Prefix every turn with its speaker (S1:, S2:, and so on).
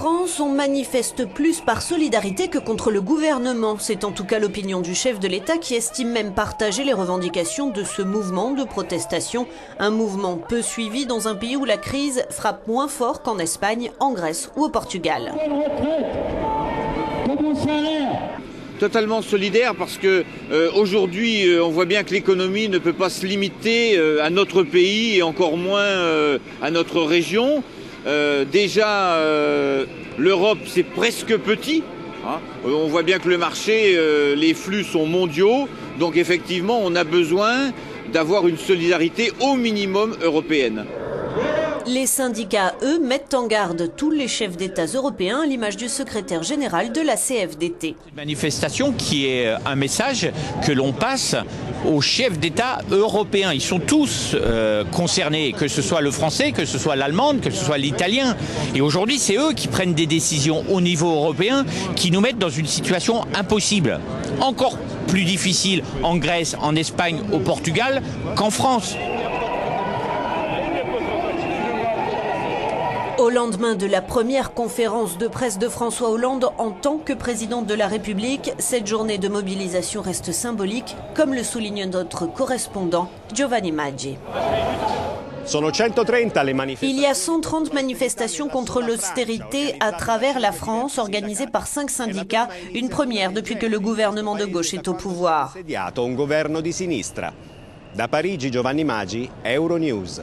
S1: France, on manifeste plus par solidarité que contre le gouvernement. C'est en tout cas l'opinion du chef de l'État qui estime même partager les revendications de ce mouvement de protestation. Un mouvement peu suivi dans un pays où la crise frappe moins fort qu'en Espagne, en Grèce ou au Portugal.
S2: Totalement solidaire parce que aujourd'hui on voit bien que l'économie ne peut pas se limiter à notre pays et encore moins à notre région. Déjà l'Europe c'est presque petit, hein. On voit bien que le marché, les flux sont mondiaux, donc effectivement on a besoin d'avoir une solidarité au minimum européenne.
S1: Les syndicats, eux, mettent en garde tous les chefs d'État européens à l'image du secrétaire général de la CFDT.
S3: Une manifestation qui est un message que l'on passe aux chefs d'État européens. Ils sont tous concernés, que ce soit le français, que ce soit l'allemande, que ce soit l'italien. Et aujourd'hui, c'est eux qui prennent des décisions au niveau européen qui nous mettent dans une situation impossible. Encore plus difficile en Grèce, en Espagne, au Portugal qu'en France.
S1: Au lendemain de la première conférence de presse de François Hollande en tant que président de la République, cette journée de mobilisation reste symbolique, comme le souligne notre correspondant Giovanni Maggi. Il y a 130 manifestations contre l'austérité à travers la France, organisées par 5 syndicats, une première depuis que le gouvernement de gauche est au pouvoir.
S4: Da Parigi, Giovanni Maggi, Euronews.